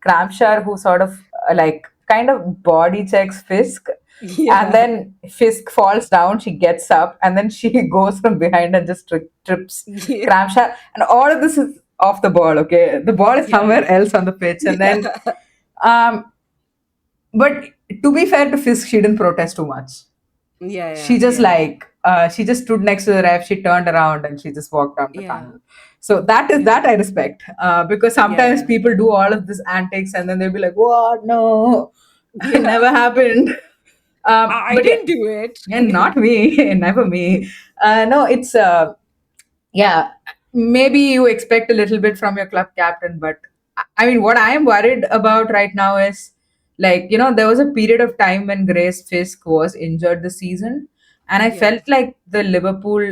Kramshar who sort of like kind of body checks Fisk, and Yeah. then Fisk falls down. She gets up, and then she goes from behind and just trips Yeah. Kramshar. And all of this is off the ball. Okay, the ball is Yeah. somewhere else on the pitch, and then Yeah. um, but to be fair to Fisk, she didn't protest too much. Yeah. She Yeah. just Yeah. she just stood next to the ref. She turned around and she just walked down the Yeah. tunnel. So that is Yeah. that I respect because Yeah. sometimes Yeah. people do all of this antics and then they'll be like, "What? No, it Yeah. never happened." I But yeah, didn't do it. and not me, never me. No, it's yeah, maybe you expect a little bit from your club captain, but I mean, what I am worried about right now is like, there was a period of time when Grace Fisk was injured this season, and I Yeah. felt like the Liverpool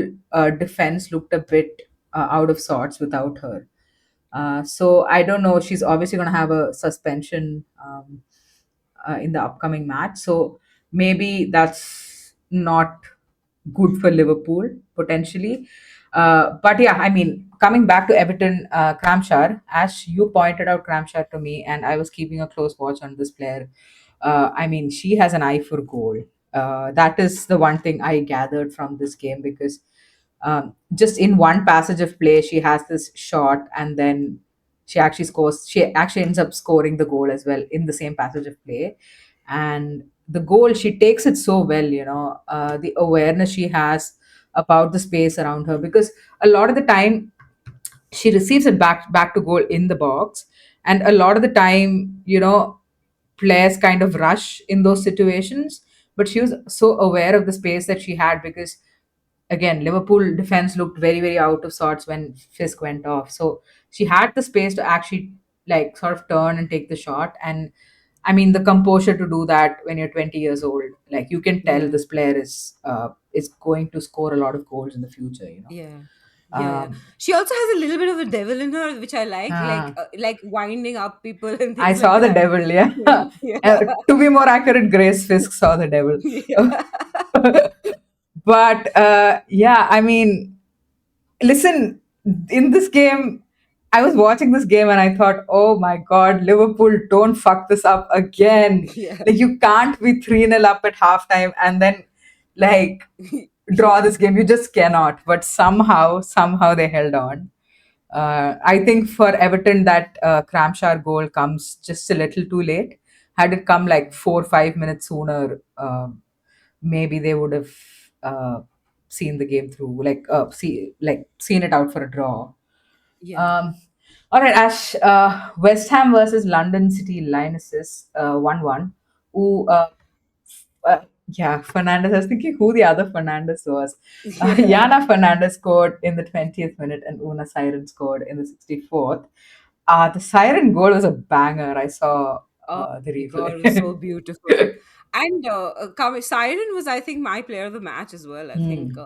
defense looked a bit out of sorts without her. So I don't know. She's obviously going to have a suspension in the upcoming match. So maybe that's not good for Liverpool potentially. But yeah, I mean, coming back to Everton, Kramshar, as you pointed out Kramshar to me, and I was keeping a close watch on this player. I mean, she has an eye for goal. That is the one thing I gathered from this game because just in one passage of play, she has this shot, and then She actually ends up scoring the goal as well in the same passage of play. And the goal, she takes it so well, the awareness she has about the space around her, because a lot of the time she receives it back to goal in the box, and a lot of the time, players kind of rush in those situations, but she was so aware of the space that she had, because again, Liverpool defense looked very, very out of sorts when Fisk went off. So she had the space to actually like sort of turn and take the shot. And I mean, the composure to do that when you're 20 years old, like you can tell Yeah. this player is going to score a lot of goals in the future. Yeah. Yeah, yeah. Um, She also has a little bit of a devil in her, which I like uh, like winding up people and I things like saw the that. devil. Yeah. Yeah. To be more accurate, Grace Fisk saw the devil. Yeah. But yeah, I mean, listen, in this game, I was watching this game and I thought, oh my God, Liverpool, don't fuck this up again. Yeah. Like, you can't be 3-0 up at halftime and then, like, draw Yeah. this game. You just cannot. But somehow they held on. I think for Everton, that Cramshar goal comes just a little too late. Had it come like 4 or 5 minutes sooner, maybe they would have uh, seen the game through, seen it out for a draw. Yeah. Um, all right, Ash. West Ham versus London City Lionesses, 1-1. Who? Yeah, Fernandez. I was thinking who the other Fernandez was. Yeah. Yana Fernandez scored in the 20th minute, and Una Siren scored in the 64th. The Siren goal was a banger. I saw Oh the my God, it was so replay. beautiful. And Siren was, I think, my player of the match as well. I think. Hmm.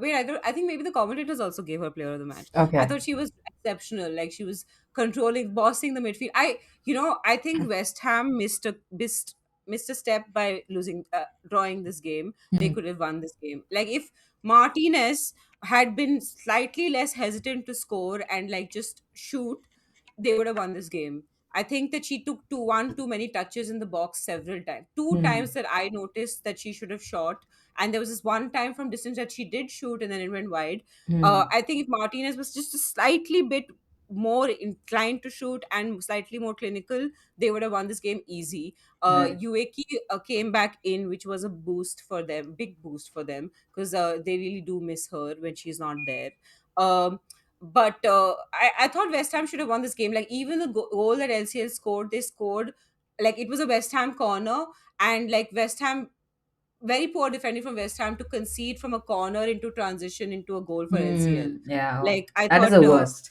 Wait, I don't. I think maybe the commentators also gave her player of the match. I Okay. thought she was exceptional. Like she was controlling, bossing the midfield. I think West Ham missed a step by drawing this game. They Hmm. could have won this game. Like if Martinez had been slightly less hesitant to score and like just shoot, they would have won this game. I think that she took too many touches in the box several times. Two Hmm. times that I noticed that she should have shot, and there was this one time from distance that she did shoot and then it went wide. Hmm. I think if Martinez was just a slightly bit more inclined to shoot and slightly more clinical, they would have won this game easy. Right. Ueki came back in, which was a boost for them, big boost for them, because they really do miss her when she's not there. But I thought West Ham should have won this game. Like even the goal that LCL scored, they scored like it was a West Ham corner, and like West Ham, very poor defending from West Ham to concede from a corner into transition into a goal for LCL. Hmm. Yeah. Oh, Like I that is the thought, worst.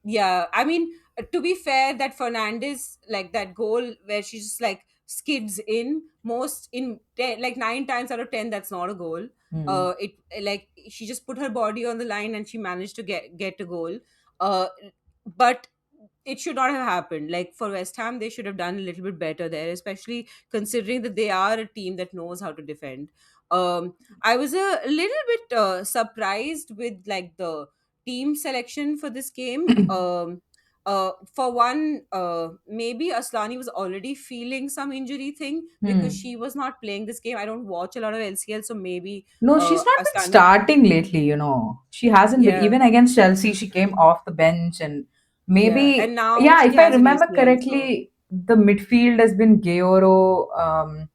yeah, I mean, to be fair, that Fernandez, like that goal where she just like skids in, most in 10, like 9 times out of 10, that's not a goal. Hmm. It like she just put her body on the line and she managed to get a goal. Uh, but it should not have happened. Like for West Ham, they should have done a little bit better there, especially considering that they are a team that knows how to defend. I was a little bit surprised with like the team selection for this game. For one, maybe Aslani was already feeling some injury thing because Hmm. she was not playing this game. I don't watch a lot of LCL, so maybe No, she's not been Aslani. starting lately. She hasn't been. Yeah, Even against Chelsea, she came off the bench. And yeah, and maybe, now yeah, she if I has an remember ACL, so correctly, the midfield has been Gayoro.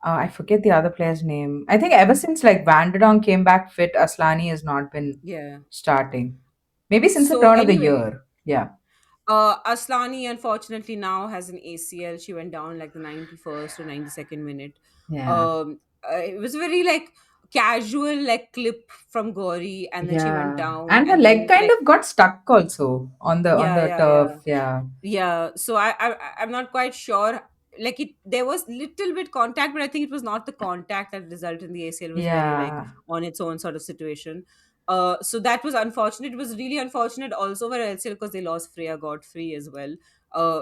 I forget the other player's name. I think ever since like Vanderdon came back fit, Aslani has not been yeah. starting. Maybe since the So turn of the anyway, year. Yeah. Aslani unfortunately now has an ACL. She went down like the 91st or 92nd minute. Yeah. It was very like casual like clip from Gori, and then she went Yeah. down, And her and leg then kind like of got stuck also on yeah, the yeah, turf. yeah. Yeah. Yeah, so I'm not quite sure. Like it, there was little bit contact, but I think it was not the contact that resulted in the ACL. Was very like Yeah. on its own sort of situation. So that was unfortunate. It was really unfortunate also for LCL because they lost Freya Godfrey as well.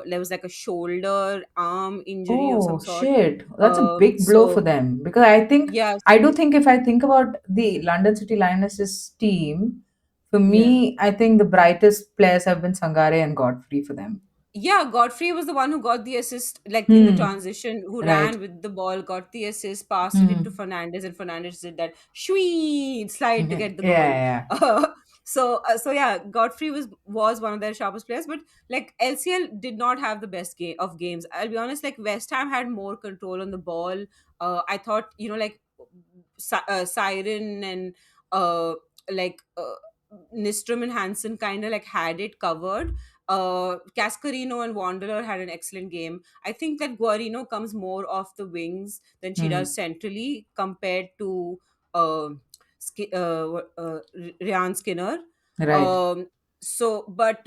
There was like a shoulder arm injury of some Oh sort. shit. That's a big blow for So them, because yes, I do think if I think about the London City Lionesses team, for yeah. me, I think the brightest players have been Sangare and Godfrey for them. Yeah, Godfrey was the one who got the assist, like in the Hmm. transition, who Right. ran with the ball, got the assist, passed it into Hmm. Fernandez, and Fernandez did that shwee slide to Mhm. get the Yeah, goal. yeah. So yeah, Godfrey was one of their sharpest players, but like LCL did not have the best game of games. I'll be honest, like West Ham had more control on the ball. I thought, like Siren and uh like Nistrom and Hansen kind of like had it covered. Cascarino and Wanderer had an excellent game. I think that Guarino comes more off the wings than she does Hmm. centrally compared to uh, Ryan Skinner. Right. Um, but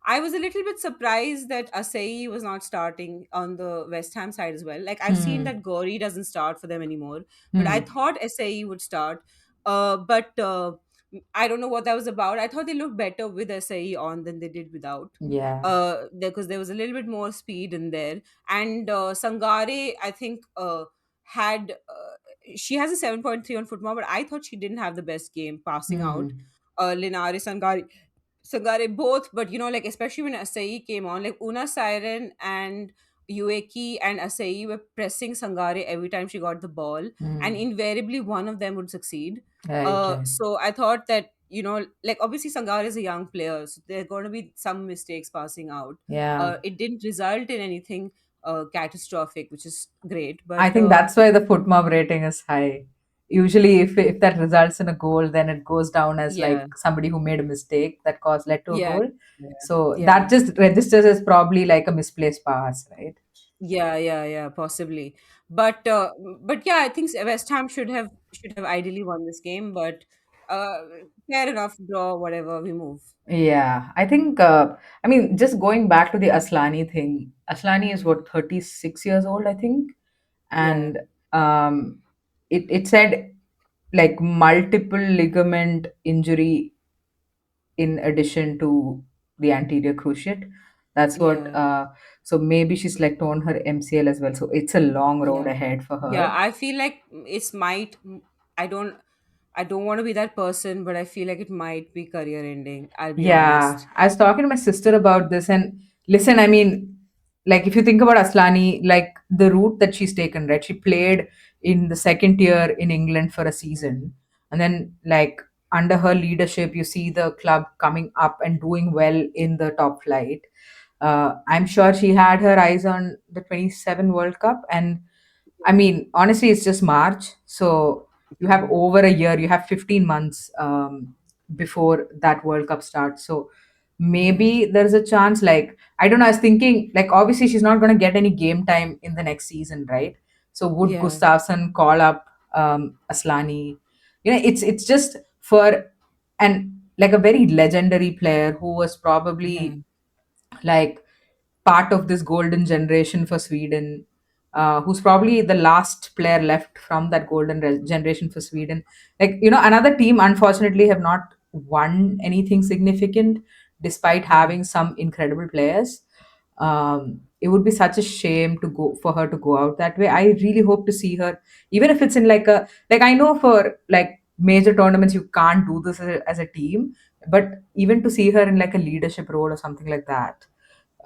I was a little bit surprised that Asai was not starting on the West Ham side as well. Like I've seen Hmm. that Gori doesn't start for them anymore, but I Hmm. thought Asai would start. But I don't know what that was about. I thought they looked better with Asai on than they did without. Yeah. Because there was a little bit more speed in there, and Sangare, I think, had she has a 7.3 on football, but I thought she didn't have the best game passing out. Hmm. Linare Sangare both, but like especially when Asai came on, like Una Siren and Ueki and Asai were pressing Sangare every time she got the ball, and Hmm. invariably one of them would succeed. Right. Right. So I thought that, like obviously Sangare is a young player, so there are going to be some mistakes passing out. Yeah. It didn't result in anything catastrophic, which is great, I but think that's why the foot mob rating is high. Usually, if that results in a goal, then it goes down as yeah, like somebody who made a mistake that caused led to a yeah, goal. yeah, So yeah. that just registers as probably like a misplaced pass, right? Yeah, possibly. But yeah, I think West Ham should have ideally won this game, but uh fair enough, draw, whatever, we move. Yeah, I think. I mean, just going back to the Aslani thing. Aslani is what 36 years old, I think, Yeah, and it said like multiple ligament injury in addition to the anterior cruciate. That's what. yeah, So maybe she's like torn her MCL as well. So it's a long road yeah. ahead for Yeah, her. I feel like it's might I don't I don't want to be that person, but I feel like it might be career ending. I'll be Yeah, honest. I was talking to my sister about this, and listen, I mean, like if you think about Aslani, like the route that she's taken, right? She played in the second tier in England for a season, and then like under her leadership, you see the club coming up and doing well in the top flight. I'm sure she had her eyes on the 27 World Cup, and I mean, honestly, it's just March. So you have Yeah, over a year, you have 15 months before that World Cup starts. So yeah, maybe there's a chance, like, I don't know, I was thinking, like, obviously, she's not going to get any game time in the next season, right? So would yeah, Gustafsson call up Aslani? It's just for like a very legendary player who was yeah, probably like part of this golden generation for Sweden, who's probably the last player left from that generation for Sweden. Like, another team, unfortunately, have not won anything significant despite yeah, having some incredible players. It would be such a shame to go for her to go out that way. I really hope to see her, even if it's in like I know for like major tournaments you can't do this as a team, but even to see her in like a leadership role or something like that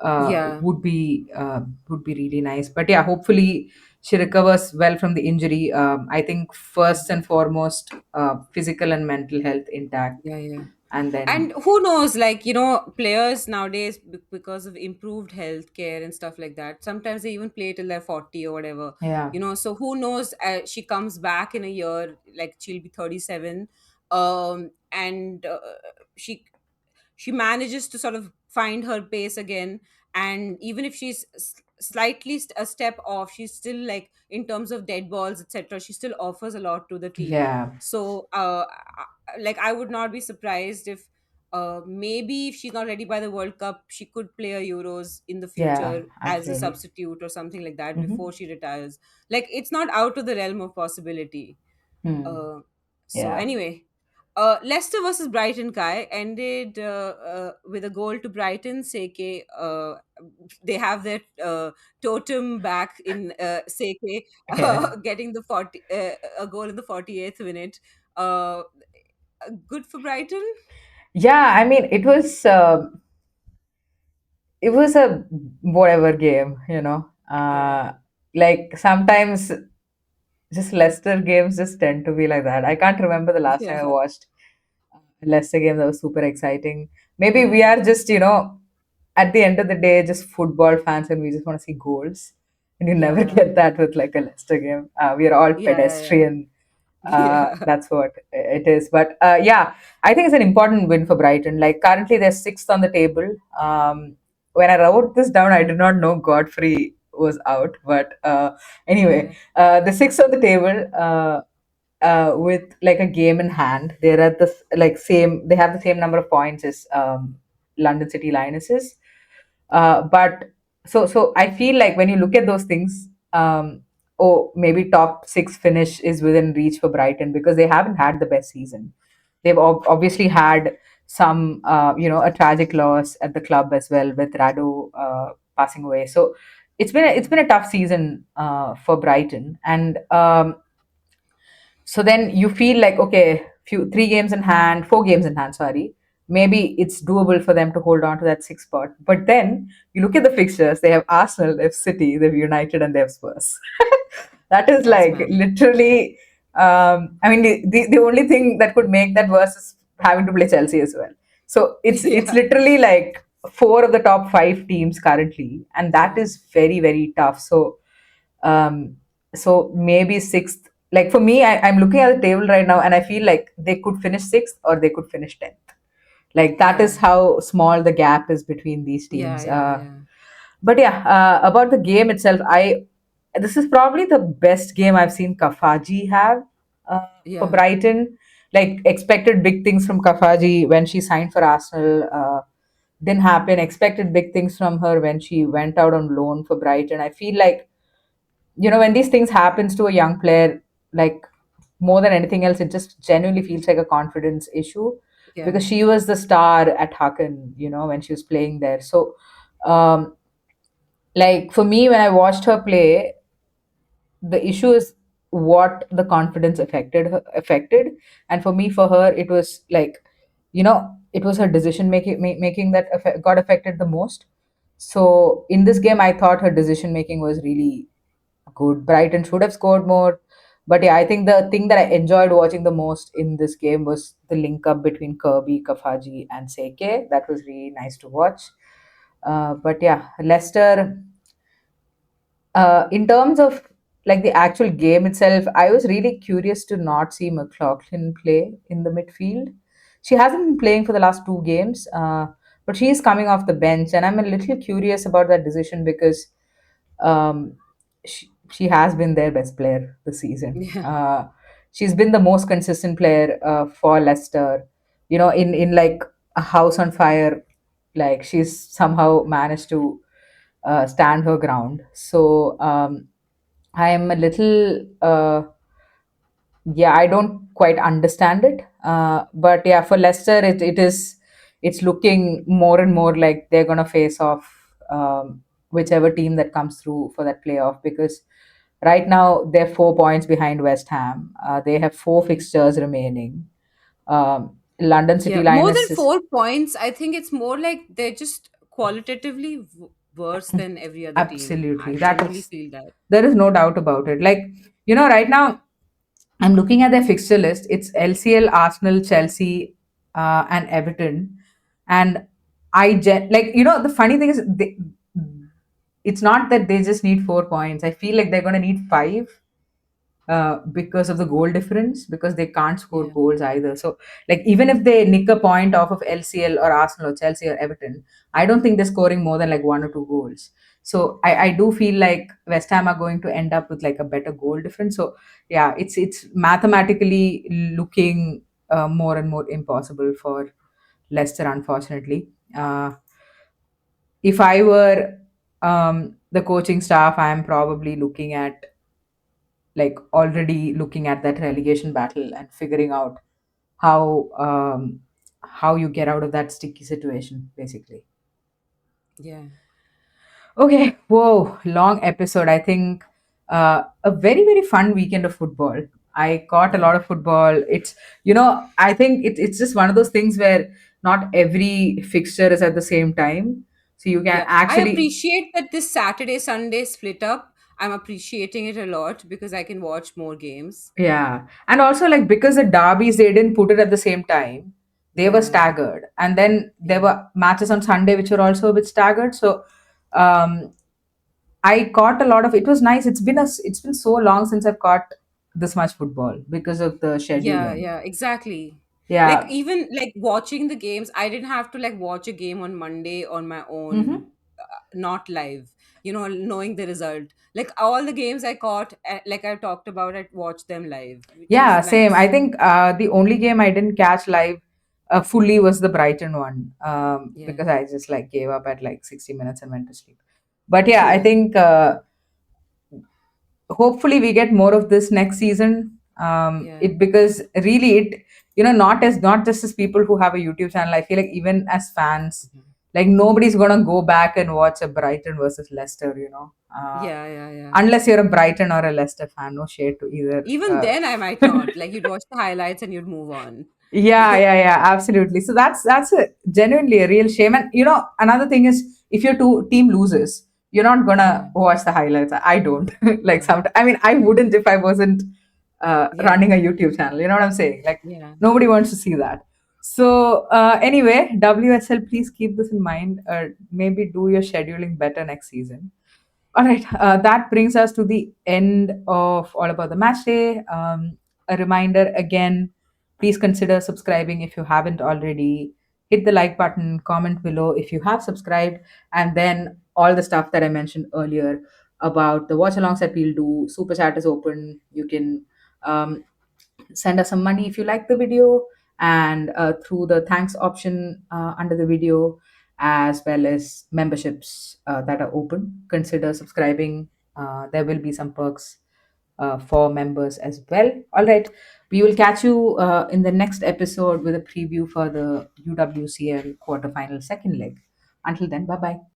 uh, yeah, would be uh, would be really nice. But yeah, hopefully she recovers well from the injury. I think first and foremost, physical and mental health intact, yeah. and And then who knows, like, players nowadays, because of improved healthcare and stuff like that, sometimes they even play till they're 40 or whatever. yeah, So who knows, she comes back in a year, like she'll be 37, and she she manages to sort of find her pace again, and even if she's slightly a step off, she's still, like, in terms of dead balls, etc., she still offers a lot to the team. yeah, So like, I would not be surprised if maybe if she's not ready by the World Cup, she could play a Euros in the yeah, future as a absolutely. substitute or something like that Hmm. before she retires. Like, it's not out of the realm of possibility. Hmm. uh, so Yeah, anyway, Leicester versus Brighton, Kai, ended with a goal to Brighton. Seke, they have their totem back in Seke, yeah, getting a goal in the 48th minute. Uh, Good for Brighton. yeah. I mean, it was a whatever game, Yeah, like sometimes just Leicester games just tend to be like that. I can't remember the last time I yeah, watched. Leicester game that was super exciting. Maybe we Yeah. are just, at the end of the day, just football fans and we just want to see goals. And you never Yeah. get that with like a Leicester game. We are all Yeah. Yeah. pedestrian. Yeah. That's what it is. But yeah, I think it's an important win for Brighton. Like currently they're sixth on the table. When I wrote this down, I did not know Godfrey was out. But anyway, Yeah. the sixth on the table. With like a game in hand. They're at the like same. They have the same number of points as London City Lionesses. But so I feel like when you look at those things, oh, maybe top six finish is within reach for Brighton because they haven't had the best season. They've obviously had some, a tragic loss at the club as well with Rado passing away. So it's Yeah. been a tough season for Brighton, and so then you feel like okay, few 3 games in hand, 4 games in hand, sorry, maybe it's doable for them to hold on to that sixth spot. But then you look at the fixtures, they have Arsenal, they have City, they have United, and they have Spurs. That is That's like mad. literally, I mean, the only thing that could make that worse is having to play Chelsea as well. So it's Yeah. literally like four of the top five teams currently, and that Yeah. is very very tough. Um, so maybe sixth. Like for me, I'm looking at the table right now, and I feel like they could finish sixth or they could finish 10th. Like that is Yeah. how small the gap is between these Yeah. teams. Yeah. Yeah. But yeah, about the game itself, I this is probably the best game I've seen Kafaji have for Yeah. Brighton. Like expected big things from Kafaji when she signed for Arsenal. Didn't happen. Expected big things from her when she went out on loan for Brighton. I feel like when these things happens to a young player, like more than anything else, it just genuinely feels like a confidence issue Yeah. because she was the star at Hacken, when she was playing there. So um like for me when I watched her play, the issue is what the confidence affected. And for me, for her, it was like, it was her decision making that got affected the most. So in this game I thought her decision making was really good. Brighton should have scored more. But yeah, I think the thing that I enjoyed watching the most in this game was the link up between Kirby, Kafaji, and Seke. That was really nice to watch. But yeah, Leicester, in terms of like the actual game itself, I was really curious to not see McLaughlin play in the midfield. She hasn't been playing for the last 2 games, but she is coming off the bench, and I'm a little curious about that decision because she has been their best player this season. Yeah. She's been the most consistent player for Leicester. In like a house on fire, like she's somehow managed to stand her ground. So I am a little, yeah, I don't quite understand it. But yeah, for Leicester, it's looking more and more like they're gonna face off whichever team that comes through for that playoff because right now they're 4 points behind West Ham. They have four Mm. fixtures remaining. London City Yeah. More than Lionesses. 4 points, I think it's more like they're just qualitatively worse than every other team. I Absolutely, genuinely feel that. there is no doubt about it. Like right now I'm looking at their fixture list. It's LCL, Arsenal, Chelsea, and Everton. And like the funny thing is it's not that they just need 4 points. I feel like they're going to need five because of the goal difference because they can't score Yeah. goals either. So like even if they nick a point off of LCL or Arsenal or Chelsea or Everton, I don't think they're scoring more than like 1 or 2 goals. So I do feel like West Ham are going to end up with like a better goal difference. So yeah, it's mathematically looking more and more impossible for Leicester, unfortunately. If I were the coaching staff, I'm probably looking at like already looking at that relegation battle and figuring out how how you get out of that sticky situation basically. Yeah. Okay, whoa, long episode. I think a very very fun weekend of football. I caught a Yeah. lot of football. It's I think it's just one of those things where not every fixture is at the same time, so you can Yeah. I actually. appreciate that this Saturday Sunday split up. I'm appreciating it a lot because I can watch more games. Yeah. And also like because the derbies they didn't put it at the same time, they were Yeah. staggered, and then there Yeah. were matches on Sunday which were also a bit staggered. So um, I caught a lot of. It was nice. It's been so long since I've caught this much football because of the Yeah, scheduling. yeah, exactly. Like Yeah. even like watching the games, I didn't have to like watch a game on Monday on my own, Hmm. not live, knowing the result. Like all the games I caught, like I talked about, I watched them live, which Yeah, was same. I nice. think the only game I didn't catch live fully was the Brighton one, Yeah. because I just like gave up at like 60 minutes and went to sleep. But yeah, I think hopefully we get more of this next season. Yeah. It because really not just as people who have a YouTube channel. I feel like even as fans, Mhm. like nobody's gonna go back and watch a Brighton versus Leicester. Yeah, yeah, yeah. Unless you're a Brighton or a Leicester fan. No shade to either. Even then, I might not. Like you'd watch the highlights and you'd move on. Yeah, absolutely. So that's a genuinely a real shame. And another thing is, if your team loses, you're not Yeah, gonna watch the highlights. I don't like yeah, some. I mean, I wouldn't if I wasn't yeah, running a YouTube channel. You know what I'm saying? Like yeah. nobody wants to see that. So anyway, WSL, please keep this in mind. Maybe do your scheduling better next season. All right, that brings us to the end of All About the Match Day. A reminder again, please consider subscribing if you haven't already. Hit the like button, comment below if you have subscribed, and then all the stuff that I mentioned earlier about the watch alongs that we'll do. Super chat is open. You can um, send us some money if you like the video, and through the thanks option under the video, as well as memberships that are open, consider subscribing. There will be some perks for members as well. All right, we will catch you in the next episode with a preview for the UWCL quarterfinal second leg. Until then, bye bye.